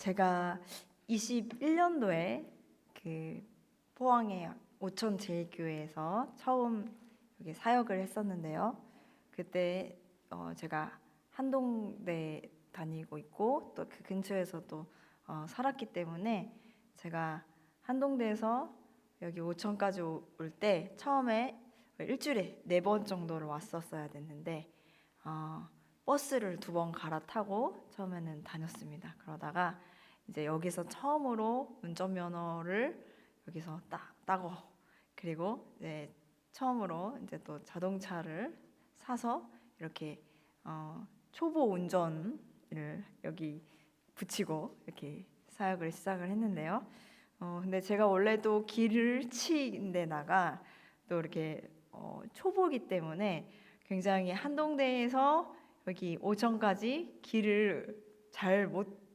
제가 21년도에 그 포항의 오천제일교회에서 처음 여기 사역을 했었는데요. 그때 제가 한동대 다니고 있고 또 그 근처에서 또 살았기 때문에 제가 한동대에서 여기 오천까지 올 때 처음에 일주일에 4번 정도를 왔었어야 됐는데 버스를 2번 갈아타고 처음에는 다녔습니다. 그러다가 이제 여기서 처음으로 운전면허를 여기서 따고 그리고 이제 처음으로 이제 또 자동차를 사서 이렇게 초보 운전을 여기 붙이고 이렇게 사역을 시작을 했는데요. 근데 제가 원래도 길을 치는 데다가 또 이렇게 초보기 때문에 굉장히 한동대에서 여기 오천까지 길을 잘못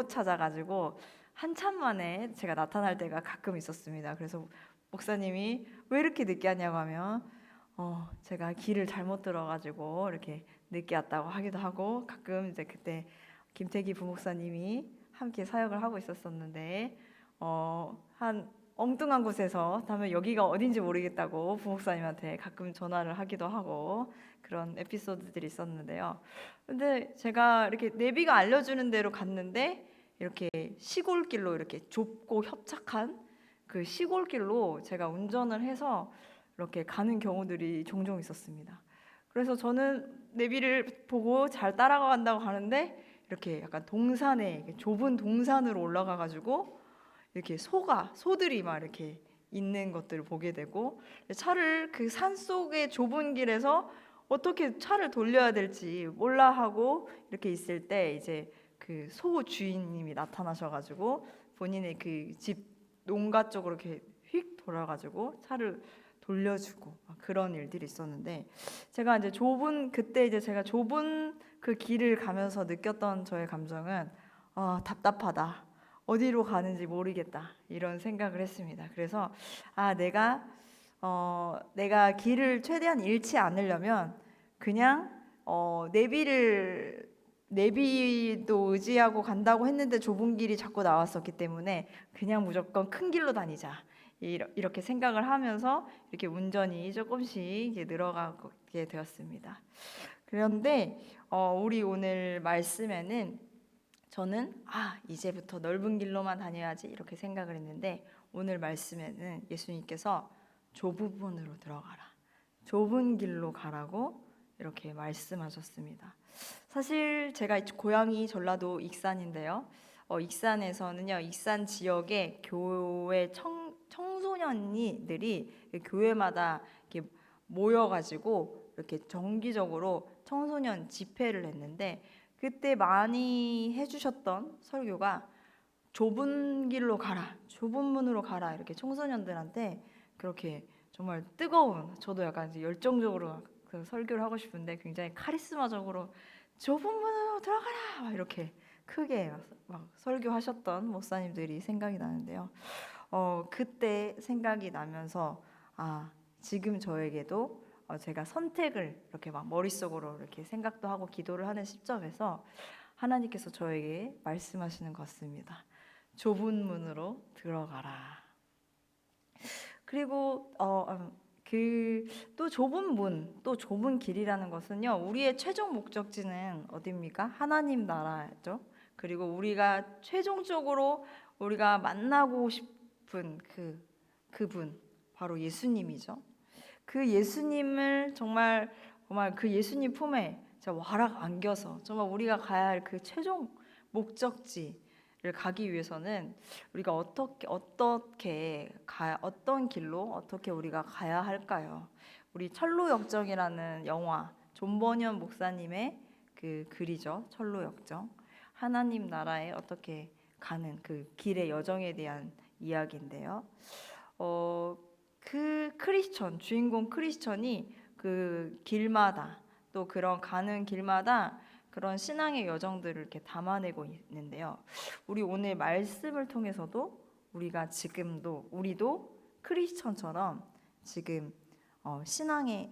찾아가지고 한참 만에 제가 나타날 때가 가끔 있었습니다. 그래서 목사님이 왜 이렇게 늦게 왔냐고 하면 제가 길을 잘못 들어가지고 이렇게 늦게 왔다고 하기도 하고, 가끔 이제 그때 김태기 부목사님이 함께 사역을 하고 있었었는데 한 엉뚱한 곳에서 다음에 여기가 어딘지 모르겠다고 부목사님한테 가끔 전화를 하기도 하고 그런 에피소드들이 있었는데요. 근데 제가 이렇게 내비가 알려주는 대로 갔는데 이렇게 시골길로, 이렇게 좁고 협착한 그 시골길로 제가 운전을 해서 이렇게 가는 경우들이 종종 있었습니다. 그래서 저는 내비를 보고 잘 따라간다고 가는데 이렇게 약간 동산에, 좁은 동산으로 올라가 가지고 이렇게 소들이 막 이렇게 있는 것들을 보게 되고, 차를 그 산속의 좁은 길에서 어떻게 차를 돌려야 될지 몰라 하고 이렇게 있을 때 이제 그 소 주인님이 나타나셔가지고 본인의 그 집 농가 쪽으로 이렇게 휙 돌아가지고 차를 돌려주고 그런 일들이 있었는데, 제가 이제 그때 이제 제가 좁은 그 길을 가면서 느꼈던 저의 감정은 답답하다, 어디로 가는지 모르겠다, 이런 생각을 했습니다. 그래서 내가 길을 최대한 잃지 않으려면 그냥 내비도 의지하고 간다고 했는데 좁은 길이 자꾸 나왔었기 때문에 그냥 무조건 큰 길로 다니자, 이렇게 생각을 하면서 이렇게 운전이 조금씩 이렇게 늘어가게 되었습니다. 그런데 우리 오늘 말씀에는 저는 이제부터 넓은 길로만 다녀야지 이렇게 생각을 했는데, 오늘 말씀에는 예수님께서 좁은 문으로 들어가라, 좁은 길로 가라고 이렇게 말씀하셨습니다. 사실 제가 고향이 전라도 익산인데요. 익산에서는요, 익산 지역의 교회 청소년들이 교회마다 이렇게 모여가지고 이렇게 정기적으로 청소년 집회를 했는데, 그때 많이 해주셨던 설교가 좁은 길로 가라, 좁은 문으로 가라, 이렇게 청소년들한테 그렇게 정말 뜨거운, 저도 약간 이제 열정적으로 그 설교를 하고 싶은데 굉장히 카리스마적으로 좁은 문으로 들어가라 막 이렇게 크게 막 설교하셨던 목사님들이 생각이 나는데요. 그때 생각이 나면서 지금 저에게도 제가 선택을 이렇게 막 머릿속으로 이렇게 생각도 하고 기도를 하는 시점에서 하나님께서 저에게 말씀하시는 것 같습니다. 좁은 문으로 들어가라. 그리고 또 좁은 문, 또 좁은 길이라는 것은요, 우리의 최종 목적지는 어디입니까? 하나님 나라죠. 그리고 우리가 최종적으로 우리가 만나고 싶은 그분, 바로 예수님이죠. 그 예수님을 정말 그 예수님 품에 와락 안겨서 정말 우리가 가야 할 그 최종 목적지를 가기 위해서는 우리가 어떤 길로 어떻게 우리가 가야 할까요? 우리 철로역정이라는 영화, 존 버년 목사님의 그 글이죠. 철로역정. 하나님 나라에 어떻게 가는 그 길의 여정에 대한 이야기인데요. 그 주인공 크리스천이 그 길마다, 또 그런 가는 길마다 그런 신앙의 여정들을 이렇게 담아내고 있는데요. 우리 오늘 말씀을 통해서도 우리도 크리스천처럼 지금 신앙의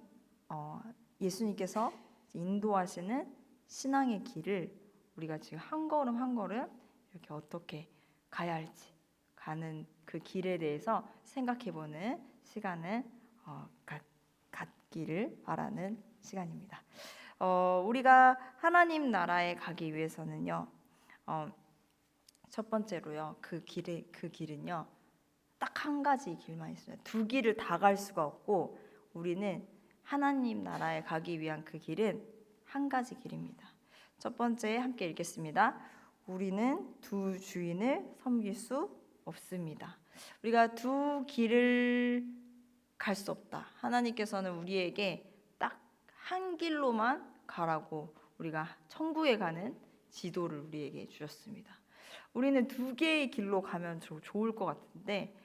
예수님께서 인도하시는 신앙의 길을 우리가 지금 한 걸음 한 걸음 이렇게 어떻게 가야 할지 가는 그 길에 대해서 생각해보는 시간을 갖기를 바라는 시간입니다. 우리가 하나님 나라에 가기 위해서는요, 첫 번째로요, 그 길은요, 딱 한 가지 길만 있어요. 두 길을 다 갈 수가 없고, 우리는 하나님 나라에 가기 위한 그 길은 한 가지 길입니다. 첫 번째 함께 읽겠습니다. 우리는 두 주인을 섬길 수 없습니다. 우리가 두 길을 갈 수 없다. 하나님께서는 우리에게 딱 한 길로만 가라고 우리가 천국에 가는 지도를 우리에게 주셨습니다. 우리는 두 개의 길로 가면 좋을 것 같은데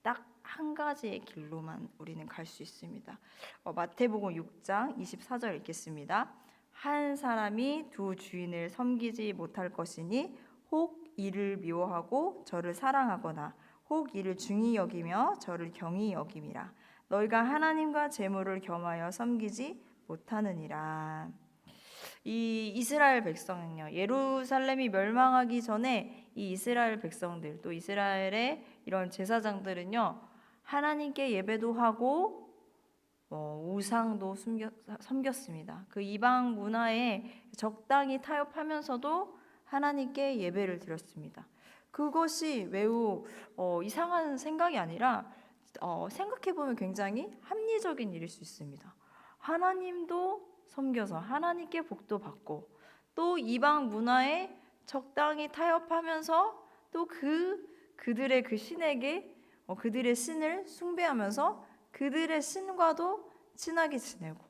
딱 한 가지의 길로만 우리는 갈 수 있습니다. 마태복음 6장 24절 읽겠습니다. 한 사람이 두 주인을 섬기지 못할 것이니 혹 이를 미워하고 저를 사랑하거나 혹 이를 중히 여기며 저를 경히 여김이라. 너희가 하나님과 재물을 겸하여 섬기지 못하느니라. 이 이스라엘 백성은요, 예루살렘이 멸망하기 전에 이 이스라엘 백성들, 또 이스라엘의 이런 제사장들은요, 하나님께 예배도 하고 우상도 섬겼습니다. 그 이방 문화에 적당히 타협하면서도 하나님께 예배를 드렸습니다. 그것이 매우 이상한 생각이 아니라 생각해보면 굉장히 합리적인 일일 수 있습니다. 하나님도 섬겨서 하나님께 복도 받고 또 이방 문화에 적당히 타협하면서 또 그들의 그 신에게 그들의 신을 숭배하면서 그들의 신과도 친하게 지내고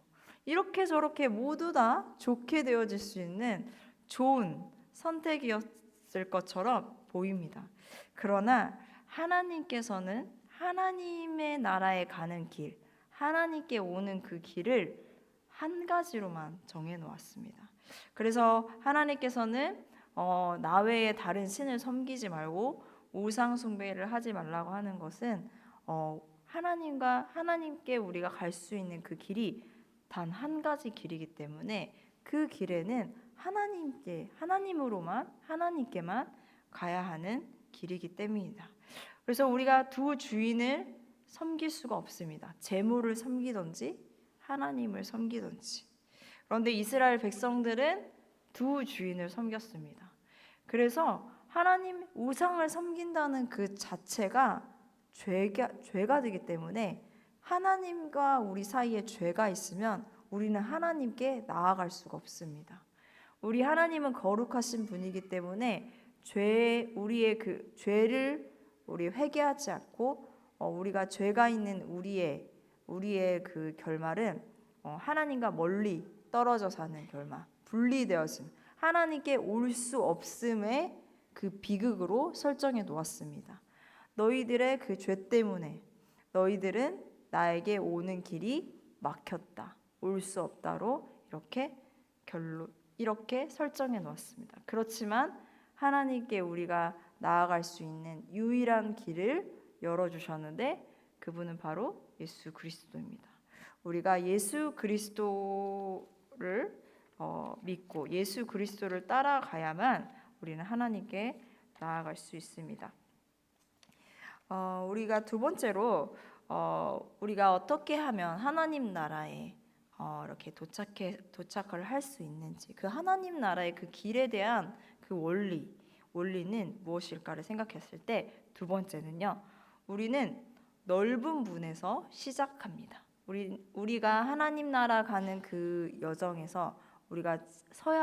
이렇게 저렇게 모두 다 좋게 되어질 수 있는 좋은 선택이었을 것처럼 보입니다. 그러나 하나님께서는 하나님의 나라에 가는 길, 하나님께 오는 그 길을 한 가지로만 정해 놓았습니다. 그래서 하나님께서는 나 외에 다른 신을 섬기지 말고 우상 숭배를 하지 말라고 하는 것은 하나님께 우리가 갈 수 있는 그 길이 단 한 가지 길이기 때문에 그 길에는 하나님께만 가야 하는 길이기 때문이다. 그래서 우리가 두 주인을 섬길 수가 없습니다. 재물을 섬기든지 하나님을 섬기든지. 그런데 이스라엘 백성들은 두 주인을 섬겼습니다. 그래서 하나님 우상을 섬긴다는 그 자체가 죄가 되기 때문에 하나님과 우리 사이에 죄가 있으면 우리는 하나님께 나아갈 수가 없습니다. 우리 하나님은 거룩하신 분이기 때문에 우리의 그 죄를 우리 회개하지 않고 우리가 죄가 있는 우리의 그 결말은 하나님과 멀리 떨어져 사는 결말, 분리되어짐, 하나님께 올 수 없음의 그 비극으로 설정해 놓았습니다. 너희들의 그 죄 때문에 너희들은 나에게 오는 길이 막혔다, 올 수 없다로 이렇게 설정해 놓았습니다. 그렇지만 하나님께 우리가 나아갈 수 있는 유일한 길을 열어주셨는데 그분은 바로 예수 그리스도입니다. 우리가 예수 그리스도를 믿고 예수 그리스도를 따라가야만 우리는 하나님께 나아갈 수 있습니다. 우리가 두 번째로 우리가 어떻게 하면 하나님 나라에 이렇게 도착을 할 수 있는지, 그 하나님 나라의 그 길에 대한 그 원리는 무엇일까를 생각했을 때 두 번째는요, 우리는 넓은 문에서 시작합니다. 우리가 하나님 나라 가는 그 여정에서 우리가 서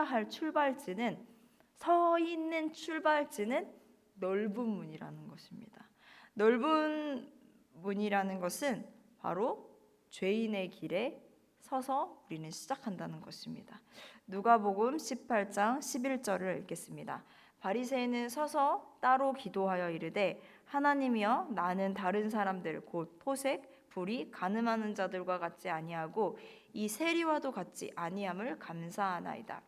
있는 출발지는 넓은 문이라는 것입니다. 넓은 문이라는 것은 바로 죄인의 길에 서서 우리는 시작한다는 것입니다. 누가복음 18장 11절을 읽겠습니다. 바리새인은 서서 따로 기도하여 이르되 하나님이여 나는 다른 사람들 곧 토색, 불의, 간음하는 자들과 같지 아니하고 이 세리와도 같지 아니함을 감사하나이다.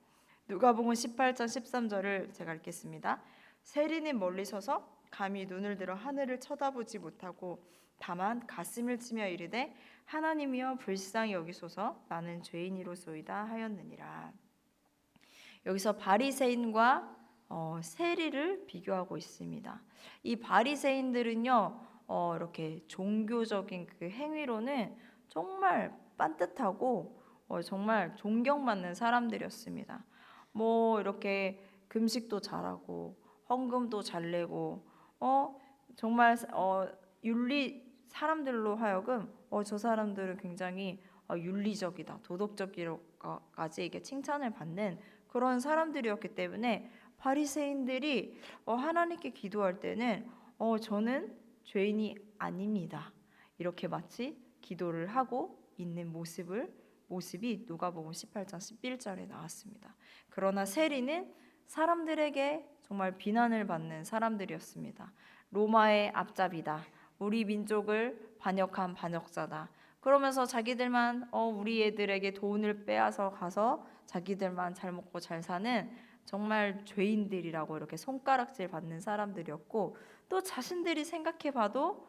누가복음 18장 13절을 제가 읽겠습니다. 세리는 멀리 서서 감히 눈을 들어 하늘을 쳐다보지 못하고 다만 가슴을 치며 이르되 하나님이여 불쌍히 여기소서 나는 죄인이로소이다 하였느니라. 여기서 바리새인과 세리를 비교하고 있습니다. 이 바리새인들은요, 이렇게 종교적인 그 행위로는 정말 빤듯하고 정말 존경받는 사람들이었습니다. 뭐 이렇게 금식도 잘하고 헌금도 잘 내고 정말 윤리 사람들로 하여금 저 사람들은 굉장히 윤리적이다, 도덕적이라까지 이게 칭찬을 받는 그런 사람들이었기 때문에 바리새인들이 하나님께 기도할 때는 저는 죄인이 아닙니다. 이렇게 마치 기도를 하고 있는 모습이 누가복음 18장 11절에 나왔습니다. 그러나 세리는 사람들에게 정말 비난을 받는 사람들이었습니다. 로마의 앞잡이다. 우리 민족을 반역한 반역자다. 그러면서 자기들만 우리 애들에게 돈을 빼앗아 가서 자기들만 잘 먹고 잘 사는 정말 죄인들이라고 이렇게 손가락질 받는 사람들이었고, 또 자신들이 생각해봐도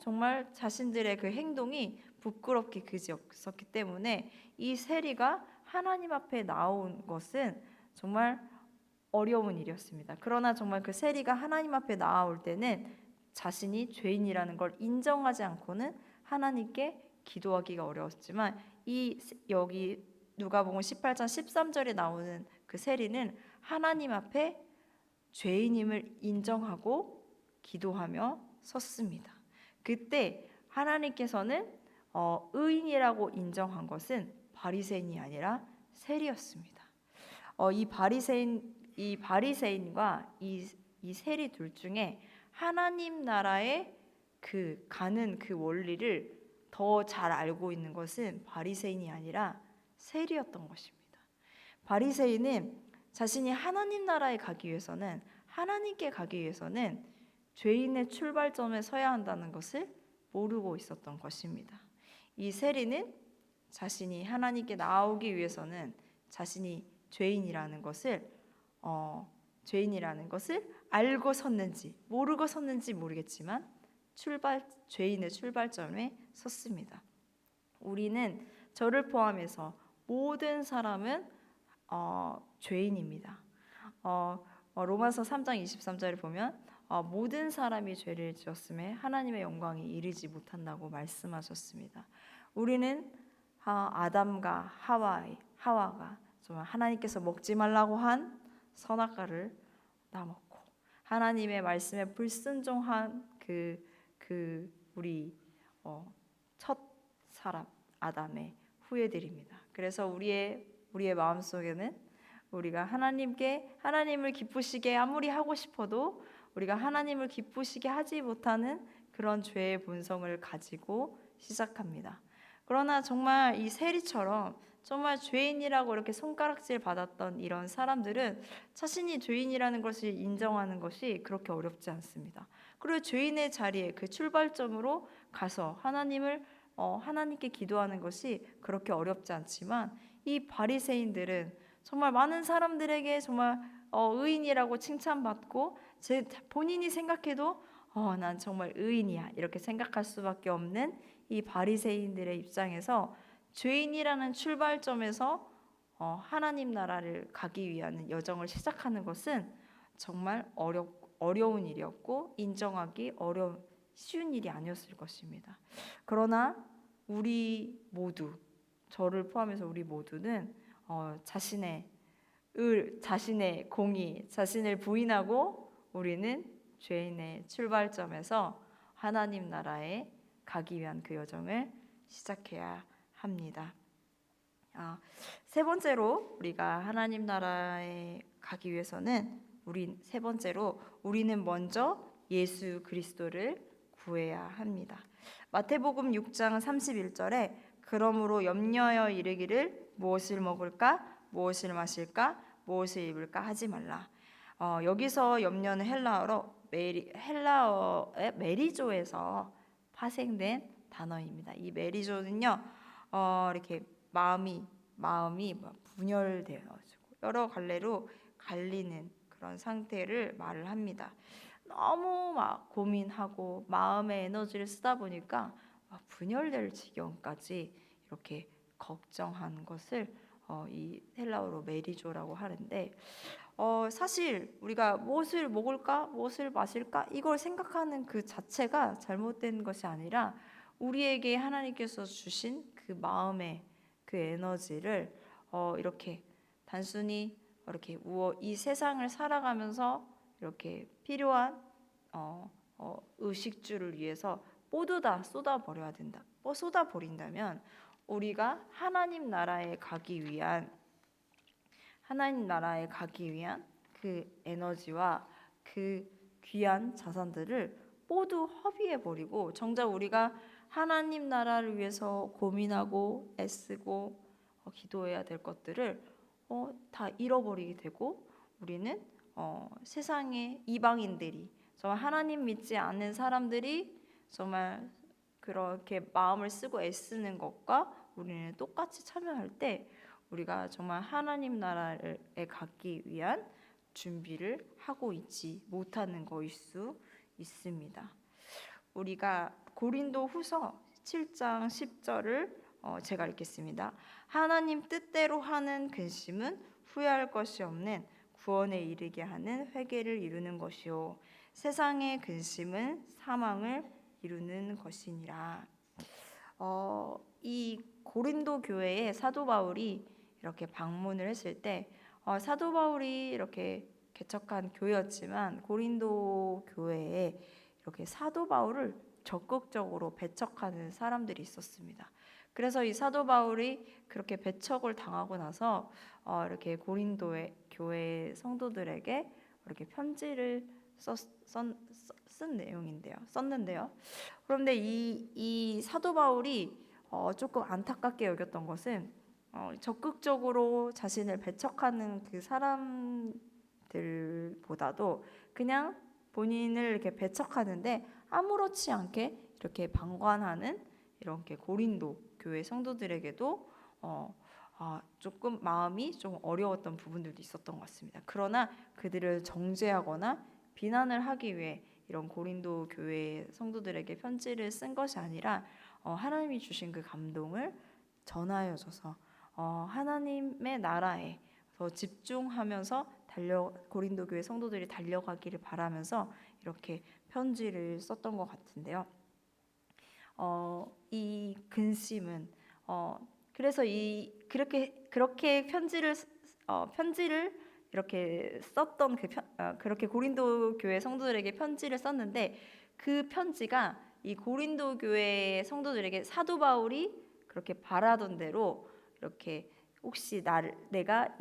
정말 자신들의 그 행동이 부끄럽게 그지없었기 때문에 이 세리가 하나님 앞에 나온 것은 정말 어려운 일이었습니다. 그러나 정말 그 세리가 하나님 앞에 나올 때는 자신이 죄인이라는 걸 인정하지 않고는 하나님께 기도하기가 어려웠지만, 여기 누가복음 18장 13절에 나오는 그 세리는 하나님 앞에 죄인임을 인정하고 기도하며 섰습니다. 그때 하나님께서는 의인이라고 인정한 것은 바리새인이 아니라 세리였습니다. 이 바리새인과 이 세리 둘 중에 하나님 나라의 가는 그 원리를 더 잘 알고 있는 것은 바리새인이 아니라 세리였던 것입니다. 바리새인은 자신이 하나님 나라에 가기 위해서는, 하나님께 가기 위해서는 죄인의 출발점에 서야 한다는 것을 모르고 있었던 것입니다. 이 세리는 자신이 하나님께 나오기 위해서는 자신이 죄인이라는 것을 알고 섰는지 모르고 섰는지 모르겠지만 죄인의 출발점에 섰습니다. 우리는 저를 포함해서 모든 사람은 죄인입니다. 로마서 3장 23절을 보면 모든 사람이 죄를 지었음에 하나님의 영광이 이르지 못한다고 말씀하셨습니다. 우리는 아담과 하와가 정말 하나님께서 먹지 말라고 한 선악과를 따먹고 하나님의 말씀에 불순종한 우리 첫 사람 아담의 후예들입니다. 그래서 우리의 마음속에는 우리가 하나님을 기쁘시게 아무리 하고 싶어도 우리가 하나님을 기쁘시게 하지 못하는 그런 죄의 본성을 가지고 시작합니다. 그러나 정말 이 세리처럼 정말 죄인이라고 이렇게 손가락질 받았던 이런 사람들은 자신이 죄인이라는 것을 인정하는 것이 그렇게 어렵지 않습니다. 그리고 죄인의 자리에 그 출발점으로 가서 하나님께 기도하는 것이 그렇게 어렵지 않지만, 이 바리새인들은 정말 많은 사람들에게 정말 의인이라고 칭찬받고 본인이 생각해도 난 정말 의인이야 이렇게 생각할 수밖에 없는 이 바리새인들의 입장에서 죄인이라는 출발점에서 하나님 나라를 가기 위한 여정을 시작하는 것은 정말 어려운 일이었고 인정하기 쉬운 일이 아니었을 것입니다. 그러나 우리 모두, 저를 포함해서 우리 모두는 자신의 공의, 자신을 부인하고 우리는 죄인의 출발점에서 하나님 나라에 가기 위한 그 여정을 시작해야 합니다. 세 번째로 우리가 하나님 나라에 가기 위해서는 우리는 먼저 예수 그리스도를 구해야 합니다. 마태복음 6장 31절에 그러므로 염려하여 이르기를 무엇을 먹을까, 무엇을 마실까, 무엇을 입을까 하지 말라. 여기서 염려는 헬라어의 메리조에서 파생된 단어입니다. 이 메리조는요, 이렇게 마음이 분열되어 여러 갈래로 갈리는 그런 상태를 말을 합니다. 너무 고민하고 마음의 에너지를 쓰다 보니까 분열될 지경까지 이렇게 걱정한 것을 이 헬라어로 메리조라고 하는데 사실 우리가 무엇을 먹을까, 무엇을 마실까 이걸 생각하는 그 자체가 잘못된 것이 아니라 우리에게 하나님께서 주신 그 마음의 그 에너지를 이렇게 단순히 이렇게 이 세상을 살아가면서 이렇게 필요한 의식주를 위해서 모두 다 쏟아버려야 된다. 쏟아버린다면 우리가 하나님 나라에 가기 위한 그 에너지와 그 귀한 자산들을 모두 허비해 버리고 정작 우리가 하나님 나라를 위해서 고민하고 애쓰고 기도해야 될 것들을 다 잃어버리게 되고 우리는 세상의 이방인들이 정말 하나님 믿지 않는 사람들이 정말 그렇게 마음을 쓰고 애쓰는 것과 우리는 똑같이 참여할 때 우리가 정말 하나님 나라에 가기 위한 준비를 하고 있지 못하는 것일 수 있습니다. 우리가 고린도후서 7장 10절을 제가 읽겠습니다. 하나님 뜻대로 하는 근심은 후회할 것이 없는 구원에 이르게 하는 회개를 이루는 것이요 세상의 근심은 사망을 이루는 것이니라. 이 고린도 교회에 사도 바울이 이렇게 방문을 했을 때 사도 바울이 이렇게 개척한 교회였지만 고린도 교회에 이렇게 사도 바울을 적극적으로 배척하는 사람들이 있었습니다. 그래서 이 사도 바울이 그렇게 배척을 당하고 나서 이렇게 고린도의 교회 성도들에게 이렇게 편지를 썼는데요. 그런데 이 사도 바울이 조금 안타깝게 여겼던 것은 적극적으로 자신을 배척하는 그 사람들보다도 그냥 본인을 이렇게 배척하는데 아무렇지 않게 이렇게 방관하는 이렇게 고린도 교회 성도들에게도 조금 마음이 좀 어려웠던 부분들도 있었던 것 같습니다. 그러나 그들을 정죄하거나 비난을 하기 위해 이런 고린도 교회 성도들에게 편지를 쓴 것이 아니라 하나님이 주신 그 감동을 전하여줘서 하나님의 나라에 더 집중하면서 고린도 교회 성도들이 달려가기를 바라면서 이렇게 편지를 썼던 것 같은데요. 이 근심은 그래서 그렇게 편지를 이렇게 썼던 그렇게 고린도 교회 성도들에게 편지를 썼는데 그 편지가 이 고린도 교회 성도들에게 사도 바울이 그렇게 바라던 대로 이렇게 혹시 내가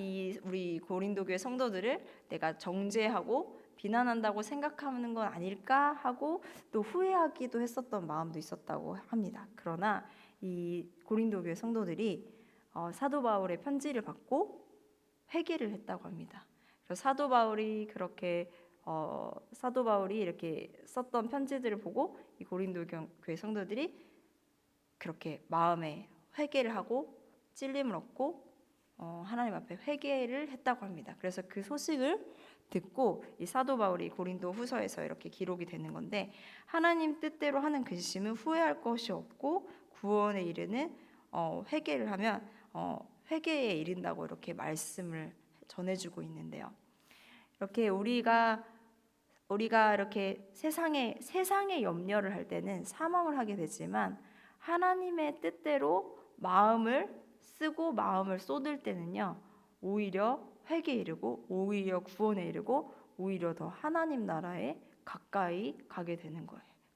우리 고린도 교회 성도들을 내가 정죄하고 비난한다고 생각하는 건 아닐까 하고 또 후회하기도 했었던 마음도 있었다고 합니다. 그러나 이 고린도 교회 성도들이 사도 바울의 편지를 받고 회개를 했다고 합니다. 그래서 사도 바울이 이렇게 썼던 편지들을 보고 이 고린도 교회 성도들이 그렇게 마음에 회개를 하고 찔림을 얻고 하나님 앞에 회개를 했다고 합니다. 그래서 그 소식을 듣고 이 사도 바울이 고린도 후서에서 이렇게 기록이 되는 건데 하나님 뜻대로 하는 근심은 후회할 것이 없고 구원에 이르는 회개를 하면 회개에 이른다고 이렇게 말씀을 전해주고 있는데요. 이렇게 우리가 이렇게 세상의 염려를 할 때는 사망을 하게 되지만 하나님의 뜻대로 마음을 쓰고 마음을 쏟을 때는요 오히려 회개에 이르고 오히려 구원에 이르고 오히려 더 하나님 나라에 가까이 가게 되는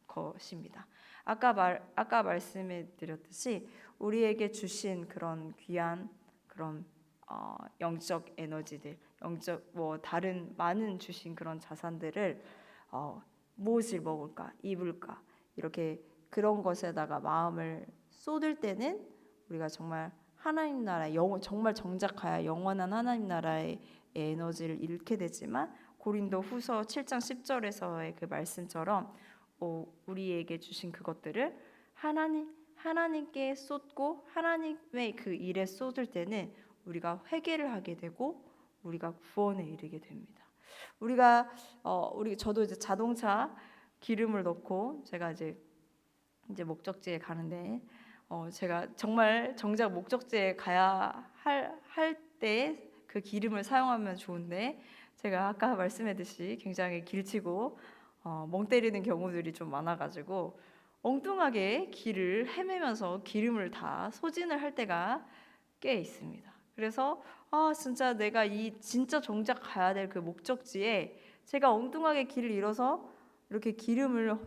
것입니다. 아까 말씀해 드렸듯이 우리에게 주신 그런 귀한 그런 영적 에너지들, 영적 다른 많은 주신 그런 자산들을 무엇을 먹을까, 입을까 이렇게 그런 것에다가 마음을 쏟을 때는 우리가 정말 하나님 나라 정말 정작하여 영원한 하나님 나라의 에너지를 잃게 되지만 고린도 후서 7장 10절에서의 그 말씀처럼 우리에게 주신 그것들을 하나님께 쏟고 하나님의 그 일에 쏟을 때는 우리가 회개를 하게 되고 우리가 구원에 이르게 됩니다. 저도 이제 자동차 기름을 넣고 제가 이제 목적지에 가는데 제가 정말 정작 목적지에 가야 할 때 그 기름을 사용하면 좋은데 제가 아까 말씀했듯이 굉장히 길치고 멍 때리는 경우들이 좀 많아가지고 엉뚱하게 길을 헤매면서 기름을 다 소진을 할 때가 꽤 있습니다. 그래서 진짜 내가 이 진짜 정작 가야 될 그 목적지에 제가 엉뚱하게 길을 잃어서 이렇게 기름을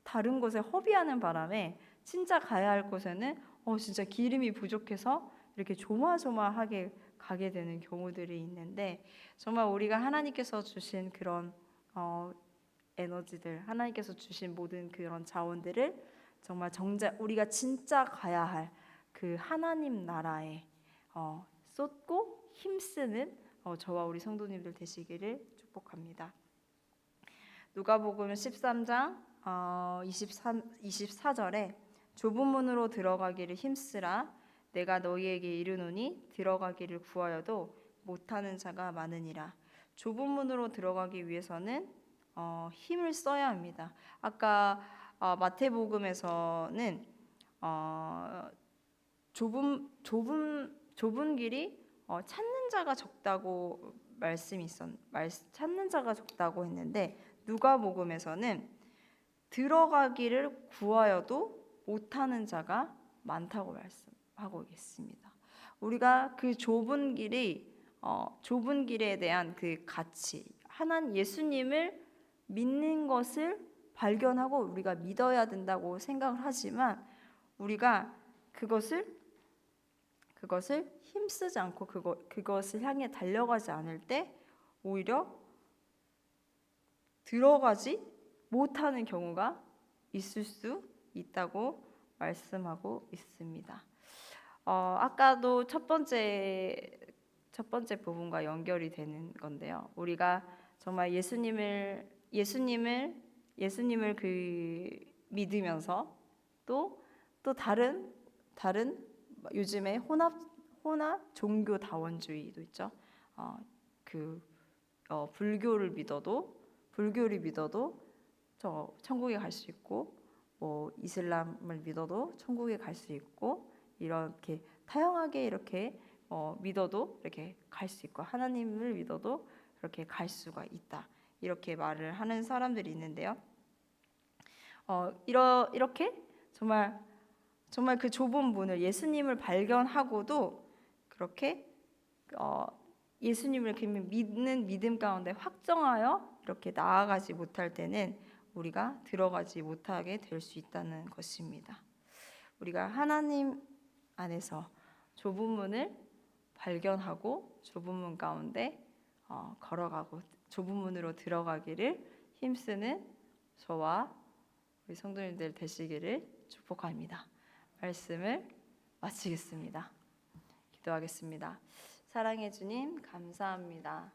다른 곳에 허비하는 바람에 진짜 가야 할 곳에는 진짜 기름이 부족해서 이렇게 조마조마하게 가게 되는 경우들이 있는데 정말 우리가 하나님께서 주신 그런 에너지들, 하나님께서 주신 모든 그런 자원들을 정말 정작 우리가 진짜 가야 할 그 하나님 나라에 쏟고 힘쓰는 저와 우리 성도님들 되시기를 축복합니다. 누가복음 13장 24절에 좁은 문으로 들어가기를 힘쓰라 내가 너희에게 이르노니 들어가기를 구하여도 못하는 자가 많으니라. 좁은 문으로 들어가기 위해서는 힘을 써야 합니다. 아까 마태복음에서는 좁은 길이 찾는 자가 적다고 찾는 자가 적다고 했는데 누가복음에서는 들어가기를 구하여도 못하는 자가 많다고 말씀하고 있습니다. 우리가 그 좁은 길에 대한 그 가치, 하나님 예수님을 믿는 것을 발견하고 우리가 믿어야 된다고 생각을 하지만 우리가 그것을 힘쓰지 않고 그것을 향해 달려가지 않을 때 오히려 들어가지 못하는 경우가 있을 수 있다고 말씀하고 있습니다. 아까도 첫 번째 부분과 연결이 되는 건데요. 우리가 정말 예수님을 믿으면서 또 다른 요즘에 혼합 종교 다원주의도 있죠. 불교를 믿어도 저 천국에 갈 수 있고 이슬람을 믿어도 천국에 갈 수 있고 이렇게 다양하게 이렇게 믿어도 이렇게 갈 수 있고 하나님을 믿어도 이렇게 갈 수가 있다. 이렇게 말을 하는 사람들이 있는데요. 이렇게 정말 그 좁은 문을 예수님을 발견하고도 그렇게 예수님을 믿는 믿음 가운데 확정하여 이렇게 나아가지 못할 때는 우리가 들어가지 못하게 될 수 있다는 것입니다. 우리가 하나님 안에서 좁은 문을 발견하고 좁은 문 가운데 걸어가고 좁은 문으로 들어가기를 힘쓰는 저와 우리 성도님들 되시기를 축복합니다. 말씀을 마치겠습니다. 기도하겠습니다. 사랑해 주님 감사합니다.